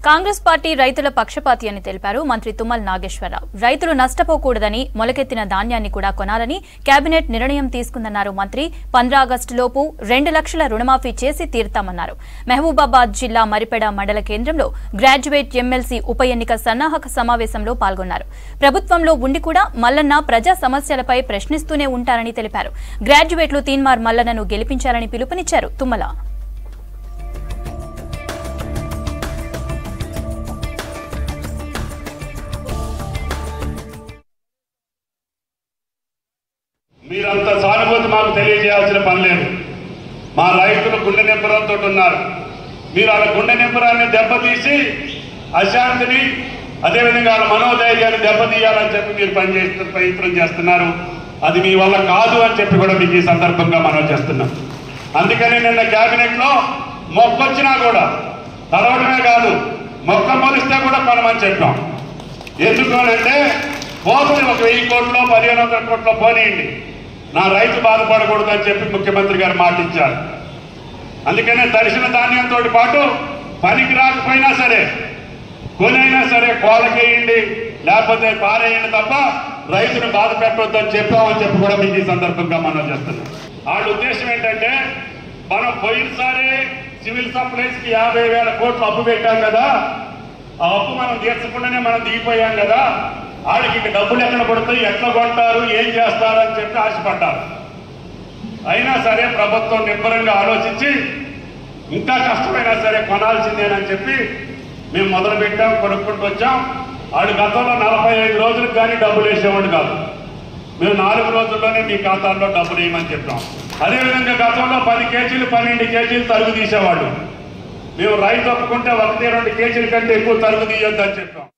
Congress party రైతుల పక్షపాతి అని తెలిపారు మంత్రి తుమ్మల నాగేశ్వరరావు. రైతులు నష్టపోకూడదని మొలకెత్తిన ధాన్యాన్ని కూడా కొనాలని కేబినెట్ నిర్ణయం తీసుకుందన్నారు మంత్రి. 15 ఆగస్టులోపు 2 లక్షల రుణమాఫీ చేసి తీరుతామన్నారు. మహబూబాబాద్ జిల్లా మరిపెడ మండల కేంద్రంలో గ్రాడ్యుయేట్ ఎమ్మెల్సీ ఉప ఎన్నిక సన్నాహక సమావేశంలో పాల్గొన్నారు. ప్రభుత్వంలో ఉండి కూడా మల్లన్న ప్రజా సమస్యలపై ప్రశ్నిస్తూనే ఉంటారని తెలిపారు. గ్రాడ్యుయేట్లు తీన్మార్ మల్లన్నను గెలిపించాలని పిలుపునిచ్చారు తుమ్మల. మీరంత సానుభూతి మాకు తెలియజేయాల్సిన పని లేదు. మా రైతులు గుండె నింపరంతో ఉన్నారు. మీరు వాళ్ళ గుండె నింపరాన్ని దెబ్బతీసి అశాంతిని అదేవిధంగా వాళ్ళ మనోధైర్యాన్ని దెబ్బతీయాలని చెప్పి మీరు ప్రయత్నం చేస్తున్నారు. అది మీ వల్ల కాదు అని చెప్పి కూడా మీకు ఈ సందర్భంగా మనం చేస్తున్నాం. అందుకని నిన్న క్యాబినెట్లో మొక్కొచ్చినా కూడా తలవడమే కాదు, మొక్క మొలిస్తే కూడా కొనమని చెప్పాం. ఎందుకు అంటే పోతుంది 1000 కోట్లు 1500 కోట్లు పోనీయండి, నా రైతు బాధపడకూడదు అని చెప్పి ముఖ్యమంత్రి గారు మాటిచ్చారు. అందుకనే తడిసిన ధాన్యంతో పాటు పనికి రాకపోయినా సరే కొనైనా సరే కోలకేయండి, లేకపోతే పారేయండి తప్ప రైతును బాధ పెట్టవద్దని చెప్పామని చెప్పి కూడా మీకు ఈ సందర్భంగా మనం చేస్తున్నాం. వాళ్ళ ఉద్దేశం ఏంటంటే మనం పోయినసారి సివిల్ సప్లైస్కి 50,000 కోట్లు అప్పు పెట్టాం కదా, ఆ అప్పు మనం తీర్చకుండానే మనం దిగిపోయాం కదా, వాళ్ళకి ఇంక డబ్బులు ఎక్కడ పడతాయి, ఎట్లా కొంటారు, ఏం చేస్తారు అని చెప్పి ఆశపడ్డారు. అయినా సరే ప్రభుత్వం నిబ్బరంగా ఆలోచించి ఇంకా కష్టమైనా సరే కొనాల్సిందేనని చెప్పి మేము మొదలుపెట్టాం, కొనుక్కుంటూ వచ్చాం. వాడు గతంలో 45 రోజులకు కానీ డబ్బులు వేసేవాడు కాదు. మేము 4 రోజుల్లోనే మీ ఖాతాల్లో డబ్బులు వేయమని చెప్పాం. అదేవిధంగా గతంలో 10 కేజీలు 12 కేజీలు తరుగు తీసేవాడు. మేము రైతు ఒప్పుకుంటే 1-2 కేజీల కంటే ఎక్కువ తరుగు తీయొద్దని చెప్పాం.